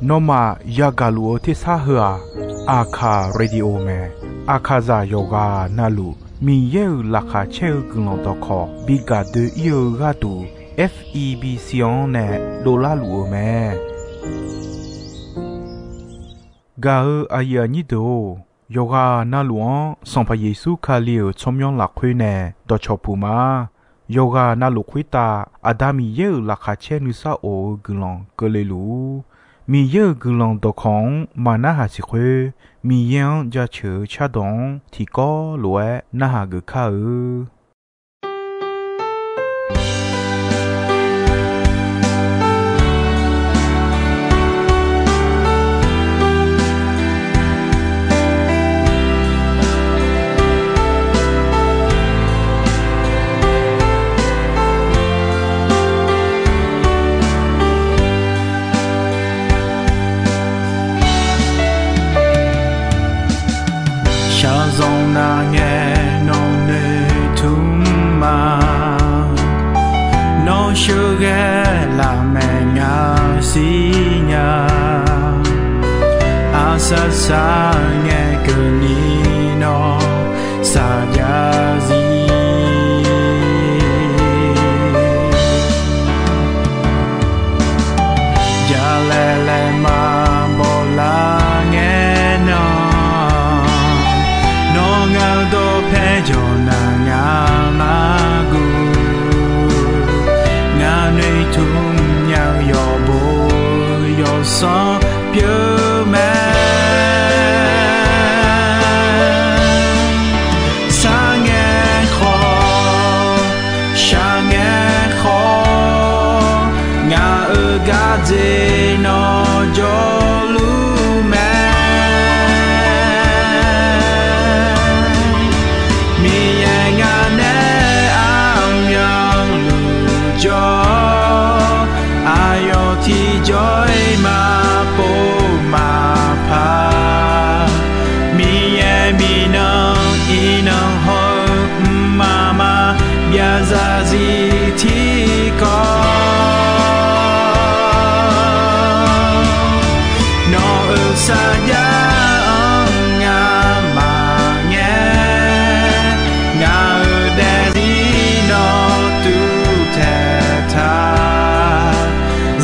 นมาอยากาลัวที่สาหัวอาคาเรดิโอเมอาคาซาโยกานาลูมีเยอลักขาเชลกุลองตอคอบิกาเดเยกาตู FEB ซิออนเนโดลาลูเมกาอายานิโดโยกานาลวงสัมพเยซูคาเลียวชมยองหลักคุยเนดอชอปูมาโยกานาลุคุยตาอาดามีเยอลักขาเชนุซาโอกุลองเกเลลูมีเยอะกุลองตอของมานาหาสิเควมียังจะเชื่อชาดงที่ก็รวยนาหากข้าsa sa nghe cờ ni no sa ya zi ya le ma bo la nghe no no nga do phe jo na nga ma gu nga nei thum nhau yo bo yo so pure man Gade no jolume mi yanga ne am yang lu jo ayo ti joy ma po ma pa mi ye mi no ino ho mama bia za zi ti ko saja ngama nge nga dari no tu teta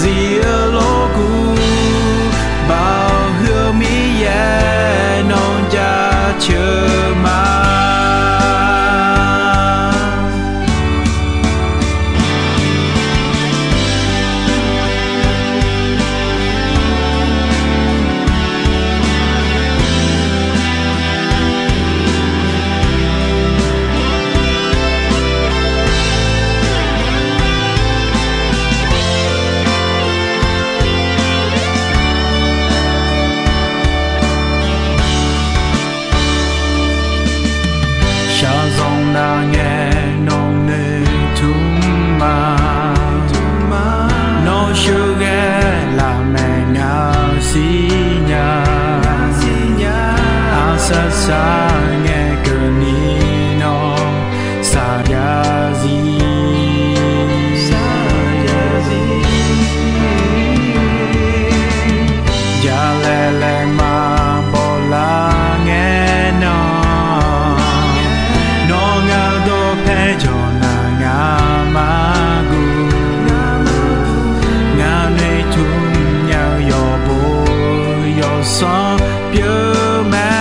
zia logu bao hứa mi ye non ja chema sa nghe cờ ni no sa ya zi ya le ma bo la nghe no no nga do phe jo na nga ma gu nga nei thum nhau yo bo yo so pure man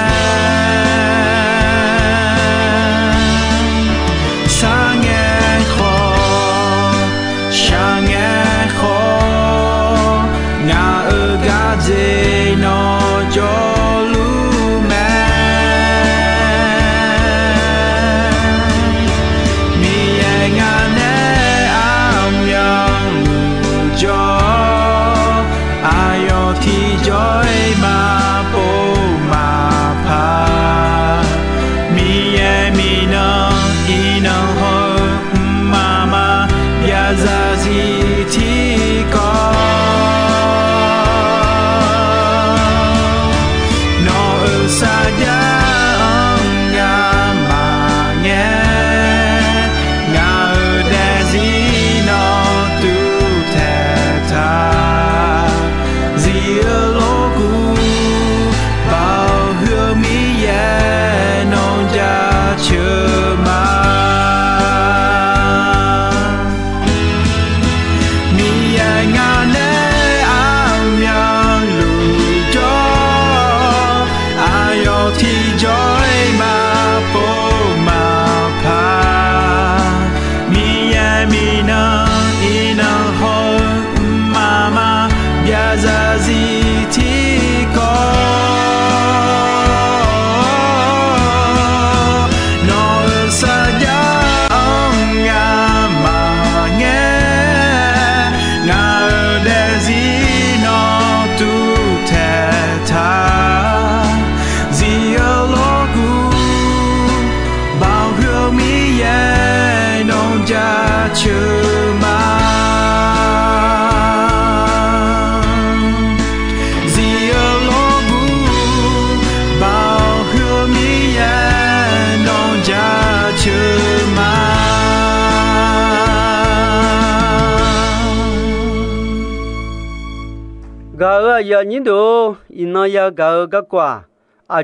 Gà ya nhìn đồ, ina ya gà gà quả,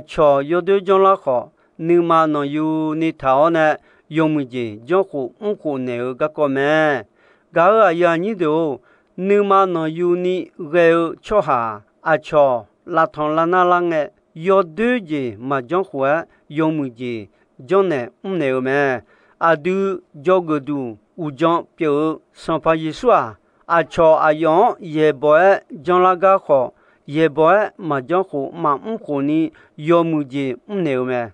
cho yo đôi trong lá khó, nhưng mà nó yu ni thảo nè, dùng mùi gì, trong khu nèo gà quả mẹ. Gà ya nhìn đồ, nhưng mà nó yu ni gèo cho hà, cho là thằng là na lăng nè, yo đôi gì mà trong khu dùng mùi gì, trong nè nèo mẹ, đu cho gà đu, trong biểu sản phẩm gì xóa. Cho yon ye boy trong la ga kho ye boy mà trong khu mà khu ni yo mu ji neu me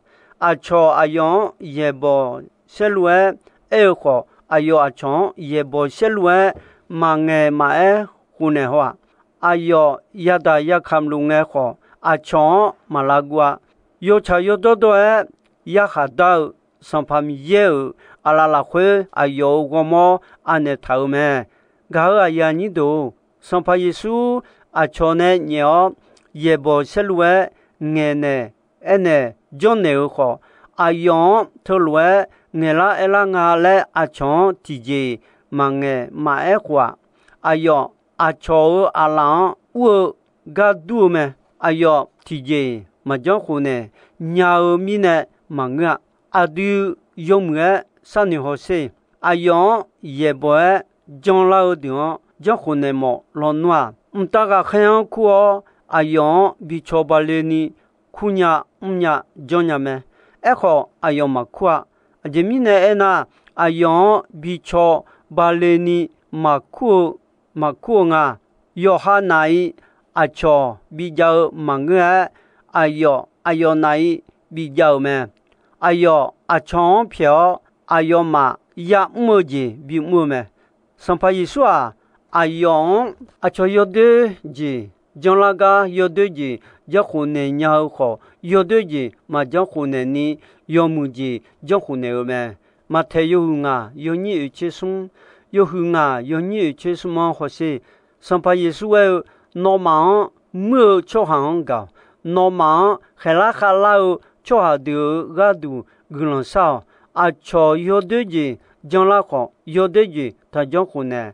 cho yon ye boy selue kho ayo cho ye boy selue mà nghe mà khu ne hoa ayo ya da ya kham lu nghe kho cho mà la gua yo cha yo do ya ha da sản phẩm ye ala la khwe ayo gomo ane thau me gà ya nhìn đồ, sản phẩm Giêsu cho nên nhớ ye bo selue nghe nè, ene John nè khó, yon thulue nghe la ela ngà lệ cho tije mà nghe mà qua, yon cho alang u gà du me, yon tije mà John khu nè, nhau mi nè mà ngà, adu yom nghe san hồ se, yon ye bo trong lao đường trong khu này một lon noa, ta cả khen khu ayon bị cho bà lên ni khu nhà trong nhà mẹ, họ ayon mà khu, mình này na ayon bị cho bà lên ni mà khu ngà, yo ha này cho bị giàu mà nghe ayon này bị giàu mẹ, ayon chọn phiếu ayon mà ya mua gì bị mua mẹ. Sản phẩm Giêsu yon cho yo đôi gì trong la ga yo đôi gì trong khu này nhau khó yo đôi gì mà trong khu này ni yo mu gì trong khu này mà thấy yo ngà yo nhị chế sung yo ngà yo nhị chế sung mà khó gì sản phẩm Giêsu nó mà mưa cho hàng gạo nó mà khai la cho hàng điều gà đủ gần sao cho yo đôi gì trong la khó yo đôi gì ta trong khu này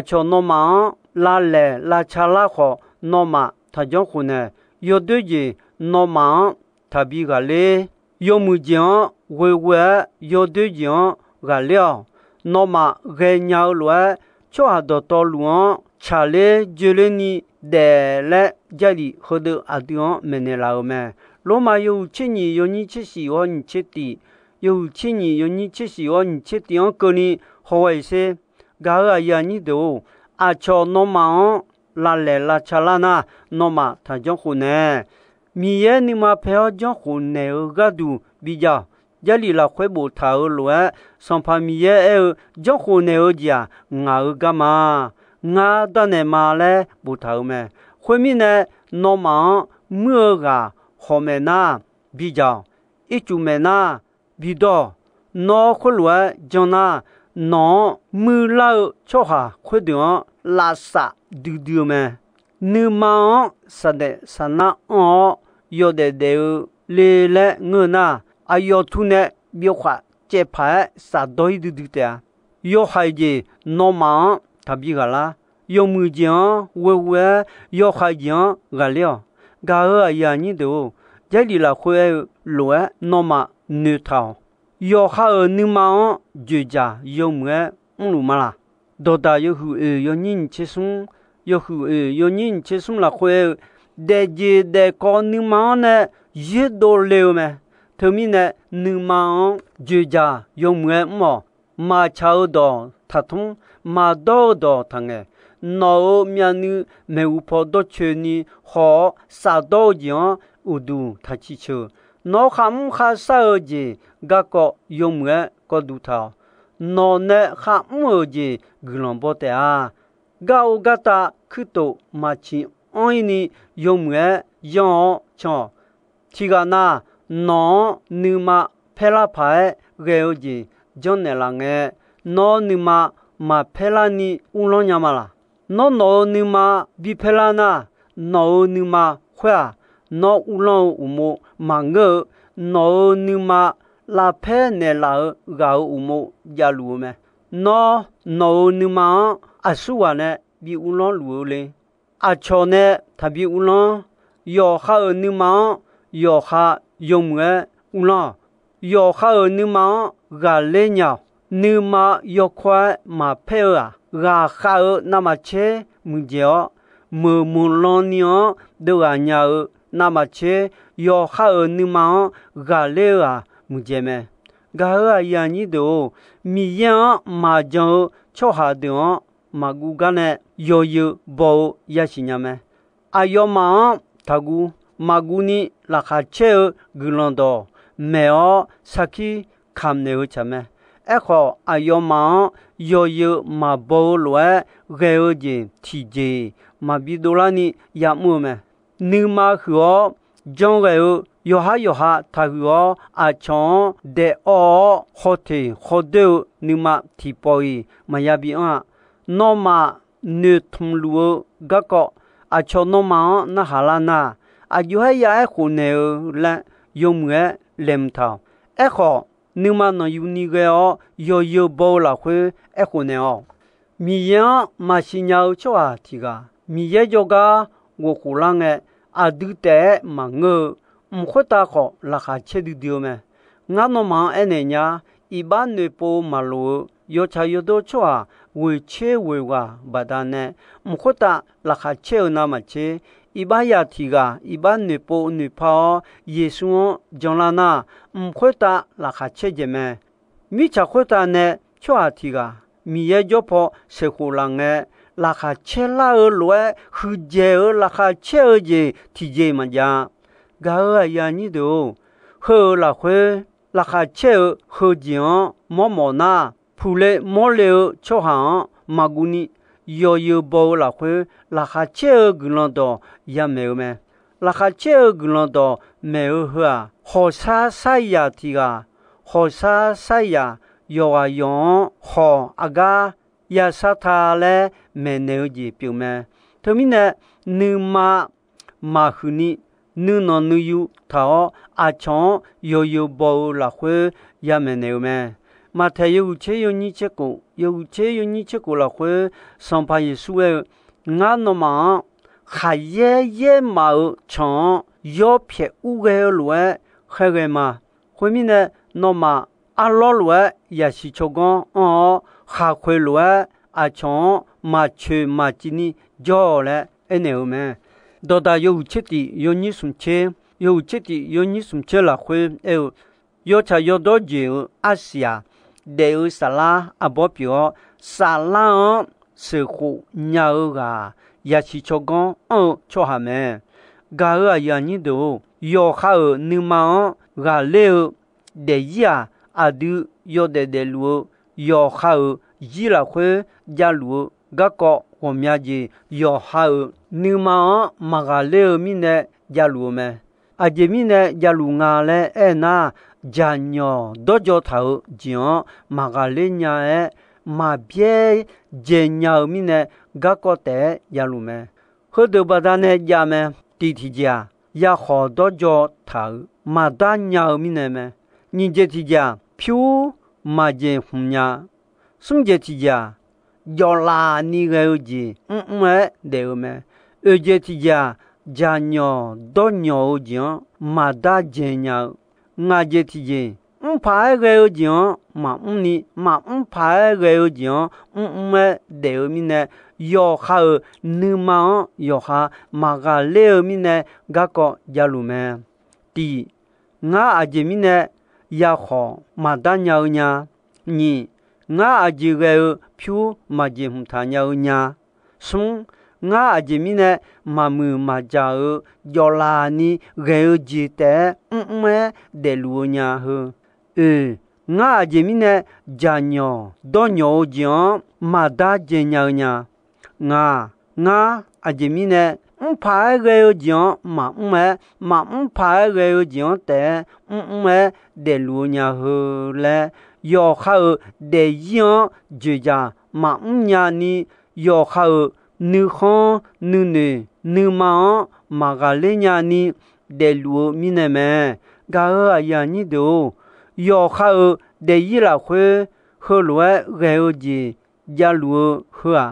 cho nó mà la lệ la cha la khó nó mà ta trong khu này yo đôi gì nó mà ta bị gà lê yo mu giang quê yo đôi giang gà liao nó mà gây nhau luôn cho hà đồ to luôn cha lê dư lê ni để lệ gia đình họ được ăn tiếng mình lao mà lúc mà yo chuyện gì yo ni chuyện gì yo ni chuyện gì yo chuyện gì yo ni chuyện gì yo ni chuyện gì ông cô ni hỏi xem gà ya ni đồ cho nó mà la lệ la cha la na nó mà ta trong khu này mi ye ni mà phải trong khu này gà du bây giờ gia đình là khỏe bộ thảo luôn sản phẩm mi ye trong khu này giờ ngà gà mà ngà ta này mà lẽ bộ thảo mà khỏe mi này nó mà mưa gà họ mẹ na bây giờ ít chú mẹ na bây giờ nó khỏe luôn cho na nó mưa lao cho hà khỏe đường là sa đưa mà nếu mà sa để sa na yo để đều lê lệ ngơ na ayo thu nè biểu khá chế phải sa đôi đưa tè yo hay gì nó mà thà bị gà la yo mưa giang quê yo hay giang gà liao gà ya như đâu gia đình là khỏe lúa nó mà nửa thảo yo ha nếu mà dư giả yo mưa lu mà la đồ ta yo hu yo nhìn chế sung yo hu yo nhìn chế sung là khỏe để gì để con nếu mà nè dễ đồ liều mà thôi mình nè nếu mà dư giả yo mưa mà chào đồ thà thung mà đồ thằng ấy nó miễn như mấy upo đồ chơi ni họ sa đồ gì udu thà chi chơi nó khám khá sao gì gà có yo mưa có đủ thảo nó nè khám mưa gì gửi bộ tệ gạo gà ta cứ tổ mà chỉ oi ni yo mưa yo cho thì gà na nó nếu mà phê la phải gạo gì cho nên là nghe nó nếu mà phê la ni ulo nhà mà la nó nếu mà bị phê la na nó nếu mà khỏe nó ulo umo mà ngơ nó nếu mà là phê nè là gạo umo gia lù mà nó nếu mà suwa nè bị ulo lù lên à cho nè thà bị u lo yo kha ở nương máu yo kha dùng nghe u lo yo kha ở nương máu gà lên nhau nương mà yo khoai mà phê à gà kha ở nằm chế mừng gió mưa mùn lo nhớ đâu à nhà nằm chế yo kha ở nương máu gà lên à mừng gió mẹ gà ở nhà như đồ mi yang mà cho hà đường mà gu gà nè yo bao ya xin nhà mẹ ayo mà tagu maguni la khache gulondo meo saki kamne chame ekho ayoma yoyo mabo lwe geoji tije mabidolani yamume nima huo jongeo yoha taguo achon de o hote khodo nima tipoi mayabi a noma ne tumluo gako achono ma na halana ayuhaya e khune la yomwe lemta ekho numa no unigeo yo bola khwe e khune o miya masinya choa tiga miye joga wo khulange adute mango mkhota kho la kha chedu diome ngano ma enenya ibane po malo yo chayodo choa we che we wa badane mkhota la kha che na ma che ibaya tiga ibane po ni pa yesu jonlana mkhota la kha che jeme mi cha khota ne choa tiga mi ye jopo se khulange la kha che la lwe khu je la kha che je ti je ma ja ga ya ni do ho la khwe la kha che ho jian mo mo na phule mo le cho ha maguni yo bo la khwe la kha che gulondo ya me la kha che gulondo me ho ho sa ya ti ga ho sa ya yo a yon ho aga ya sa tha le me ne ji pyu me to mi ne nu ma hu ni nu no nu yu tha a chon yo bo la khwe ya me ne me ma the yu che yu ni che ko la khwe son pa yi su e nga no ma kha ye ma chon yo phe u ge lo e khe ge ma khwe mi ne no ma a lo lo ya si chogon o kha khwe lo a chon ma che ma chi ni jo le ene o me do da yo che ti yo ni sum che la khwe e yo cha yo do je asia de sala abopio sala se khu nya ga ya chi chogon o cho ha me ga ya ni do yo kha ni ma ga le de ya adu yo de lu yo kha yi la khwe ja lu ga ko wo mya ji yo ha ni ma ga le mi ne ja lu me a je mi ne ja lu nga le e na janyo dojo thao jion magalenya e ma bie jenya mi ne ga ko te yalume hodo badane jame titija ya kho dojo thao ma da nya mi ne me ni je tija phu ma je humnya sum je tija yola ni ge ji me de me e je tija janyo donyo jion ma da jenya nga je ti je pa ge jion ma ni ma pa ge jion me de mi ne yo kha nu ma yo kha ma ga le mi ne ga ko ja lu me ti nga a je mi ne ya kho ma da nya ni nga a je ge phu ma je hum tha nya sung nga a je mi ne ma mu ma ja yo la ni ge ji te me de lu nya hu nga a je mi ne ja nyo do nyo jion ma da je nya nga a je mi ne pa ge jion ma pa ge jion te me de lu nya hu le yo kha de yin je ja ma nya ni yo kha nu khon nu ne nu ma ga le nya ni de lu mi ne me ga ya ni do yo kha de yi la khwe ho lo ge ji ja lu hu a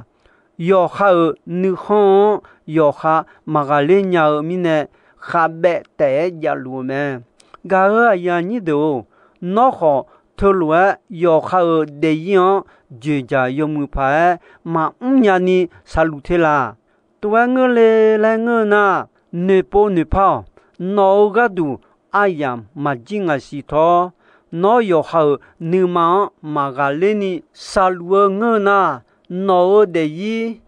yo ha nu hon yo ha magale nya mine khabe te ya lu me ga ya ni do no ho tolwa yo ha de yin je ja yo mu pa ma nya ni salute la twa ngole la ngona ne po ne pa no ga du ayam ma jinga si tho no yo ha nu ma magale ni salwa ngona no de yi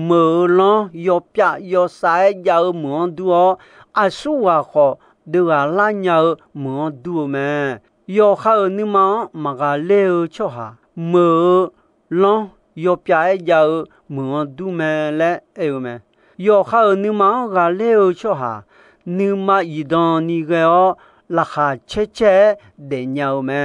mơ lo yo pya yo sai ya mo duo asu wa ho de la nya mo du me yo ha ni ma ga le cho ha mơ lo yo pya ya mo du me le e me yo ha ni ma ga le cho ha ni ma yi don ni ge o la ha che che de nya me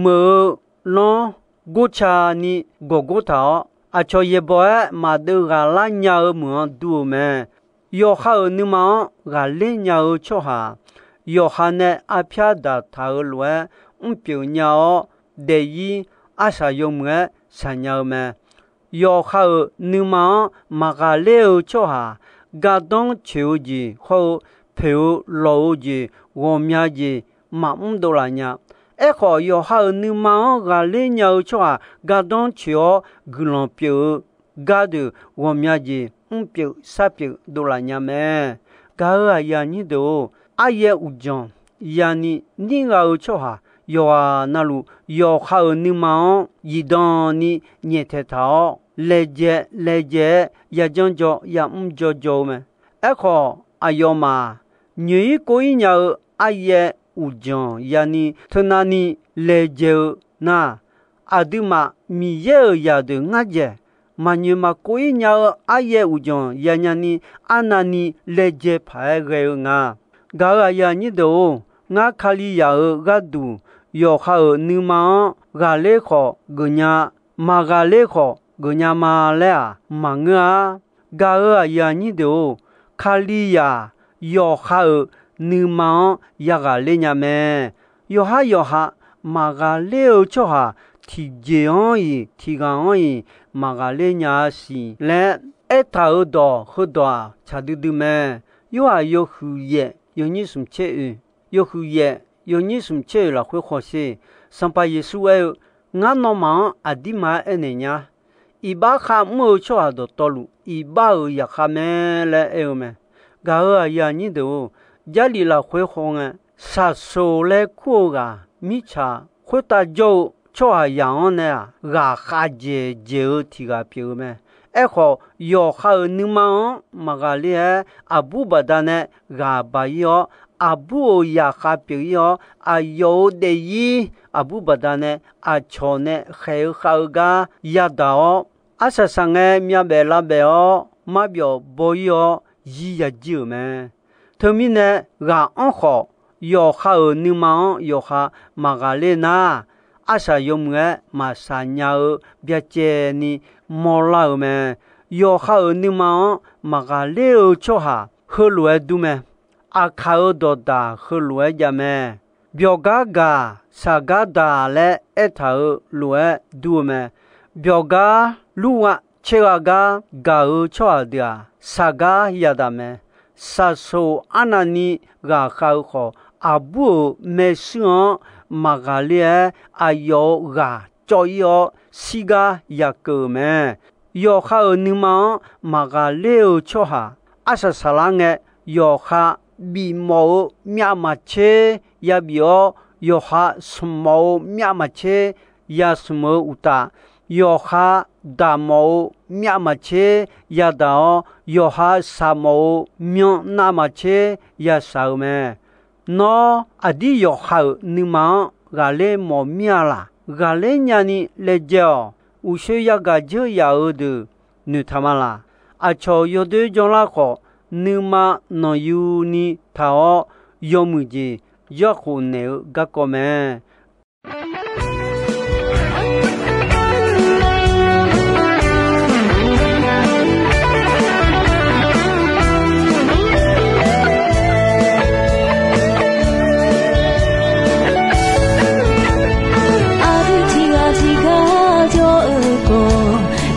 mơ lo go cha ni go ta a cho ye boy ma de ga la nya mo du me yo ha ni ma ga le nya cho ha yo ha ne a phya da tha lwe pyo nya de yi a sa yo me sa nya me yo ha ni ma ga le cho ha ga dong chiu ji ho pyo lo ji wo mya ji ma do la nya e kho yo ha ni ma ga le nya cho ha ga dong chiu gulon pyo ga de wo mya ji pyo sa pyo do la nya me ga ya ni do a ye u jon ya ni ga cho ha yo na lu yo ha ni ma yi don ni nye te ta le je ya jon jo ya jo me e kho a yo ma nyi ko yi nya a ye u jon ya ni thna ni le je na aduma mi ye ya de nga je ma nyi ma ko yi nya a ye u jon ya nya ni anani le je pha ge nga ga ya ni do nga khali ya ga du yo ha ni ma ga le kho gunya ma ga le kho gunya ma le ma nga ga ya ni do khali ya yo ha ni ma ya ga le nya me yo ha ma ga le cho ha thi je on yi thi ga on yi ma ga le nya si le e ta do ho do cha du me yo hu ye yo ni sum che yo hu ye yo ni sum che la khwe kho se sam pa yesu e nga no ma adima ene nya i ba kha mo cho a do tolu i ba ya kha me le e me ga ya ni do ja li la khwe kho nga sa so le khu ga mi cha khwe ta jo cho a ya on ne ga kha je ti ga pye me e kho yo kha ni ma ga le abu badane ga ba yo abu ya kha pye yo a yo de yi abu badane a cho ne khe kha ga ya da o asa sange mya be la be o ma byo bo yo yi ya ji me thmi ne ga on kho yo kha ni ma yo kha ma ga le na asa yo mwe ma sa nya bya che ni mo la me yo kha ni ma ga le cho ha ho lue du me a kha do da ho lue ja me byo ga sa ga da le e tha lue du me byo ga lu wa che ga cho dia sa ga ya da me sa so anani ga kha kho abu me su ma ga le a yo ga cho yo si ga ya ke me yo kha ni ma ga le cho ha asa salange yo kha bi mo mya ma che ya bio yo kha smo mya ma che ya smo uta yo kha da mo mya ma che ya da yo kha sa mo myo na ma che ya sa me no adi yo kha ni ma ga le mo mya la ga le nya ni le jo u she ya ga je ya de nu thamala a cho yo de jong la kho ni ma no yu ni tha o yo mu ji yo khu ne ga ko me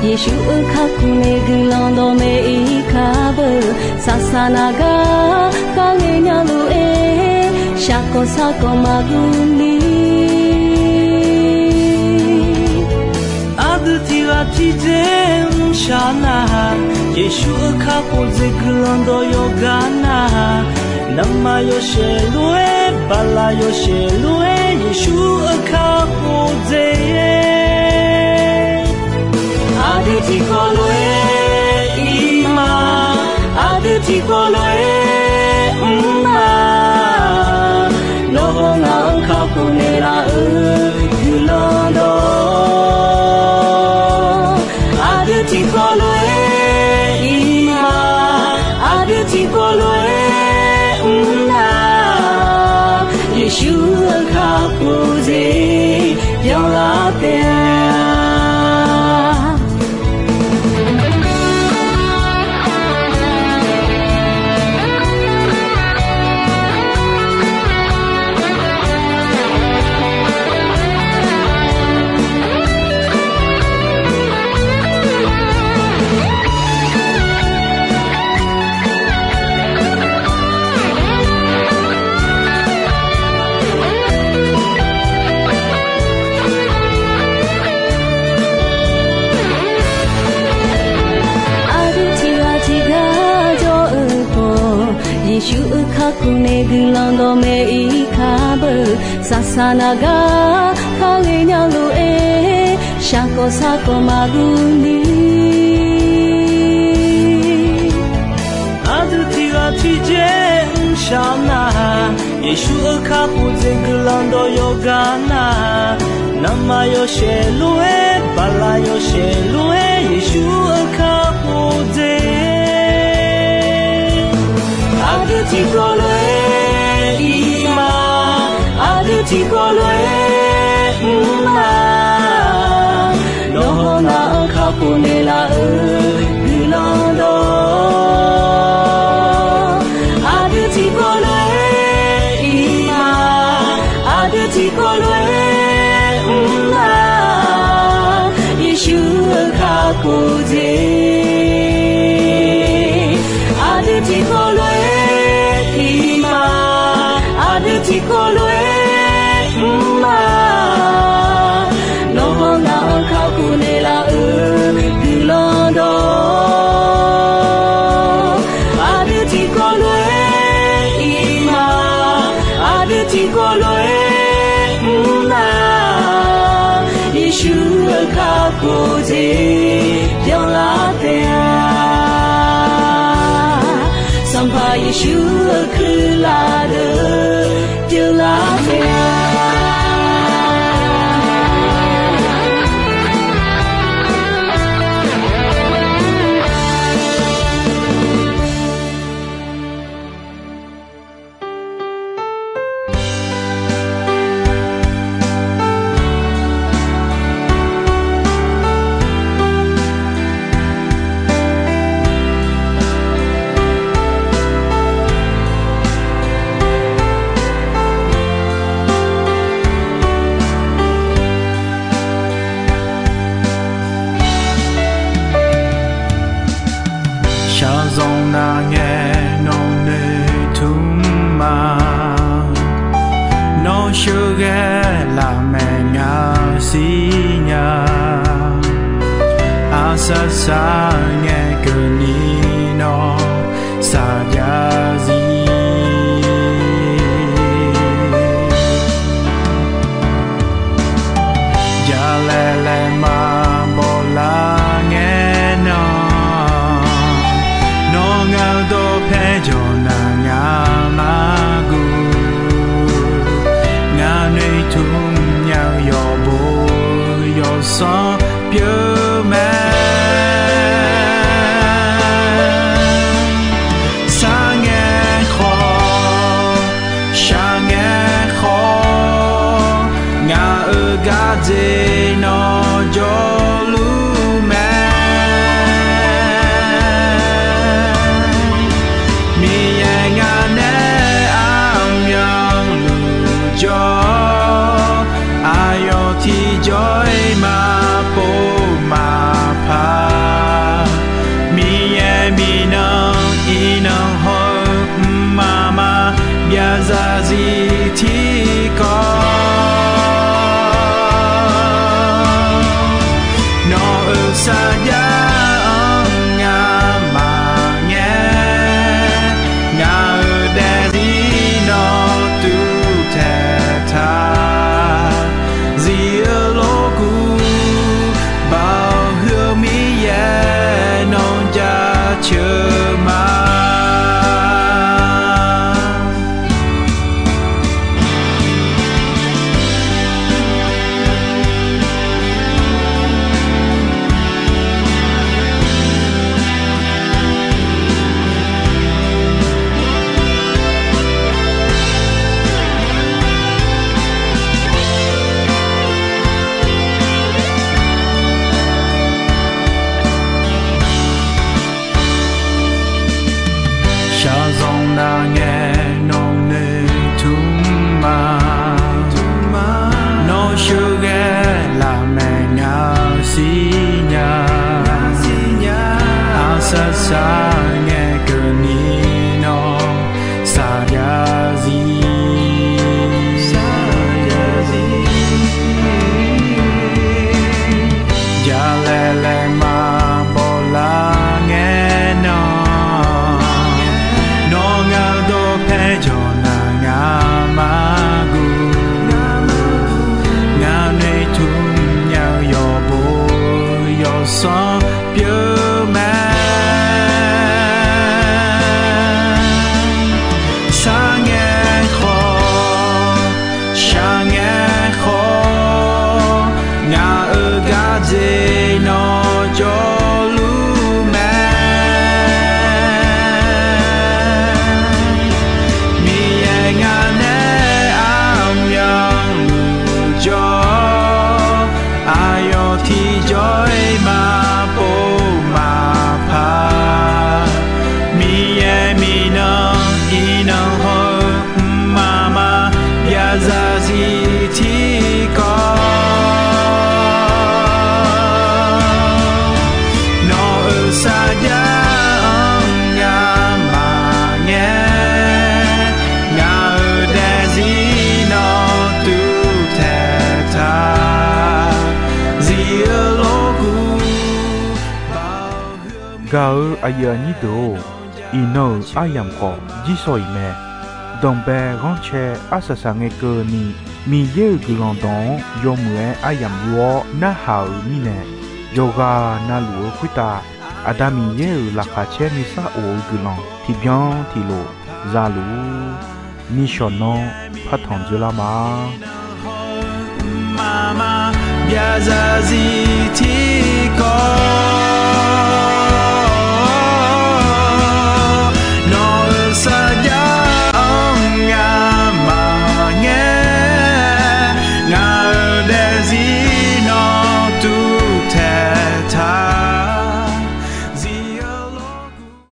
예수 카쿠네 cứ lòng đó mê ý khá bờ xa xa na ga khá nghe nhà lu e xa có mà gương đi Adu tira tidem shana Yeshua kapo zeglando yogana Nama yoshelue bala yoshelue Yeshua kapo ze Adu tikolue ima Adu tikolue Loho nga kapo nera glando Tikoloe ima adu tikoloe Yeshua kapuze yolapea Yeshua kakune gulando me ikabe sasanaga kalinya lu e shako maguni Adu tira tije shana Yeshua kapuze gulando yogana Nama yoshelue bala yoshelue Yeshua kapuze Adu tikoloe ima Adu tikoloe Loho na kapunela gulando Adu tikoloe ima Adu tikoloe Yeshua kapuze Adu tikoloe ima Adu tikoloe Loho na kapunela gulando Adu tikoloe ima Adu tikoloe Yeshua kapuze yolapea Sampai Yeshua kelada jelapea Sasanya kenino sajazi Jalele mabolangeno Nongado pejona ngamagu Nganui tum nyao yobo yoso Pure man mi nơ y nơ hơ mama bia ra gì thì có nó ở xa giá ngà mà nghe ngà ở đây đi nó tu thề tha gì ở lô cu bao hứa mi ye non cha chờ mà nghe nông nê thum ma nó chưa ghé là mẹ nhà si nhà à sa sa nghe cơn ni nó sa ya gì ya lẹ lẹ mà bỏ la nghe nó cho na ngà ma gu ngà này thum nhau yo bo yo so piu ma sang nghe khó ngà ở ga dê nó cho ra gì thì có nó ở xa giá ngà mà nghe ngà ở đây gì nó tu thề tha gì ở lô cu gà ai nhị đồ ino ayam ko ji soi me đồng bè gong che asasa nghe cơ ni mi ye gulong dong yo mue ayam yo na hao ni ne yoga na luo kuita adami ye la kha che ni sa o gulong ti bien ti lo za lu ni shono phathon jula ma mama bia za zi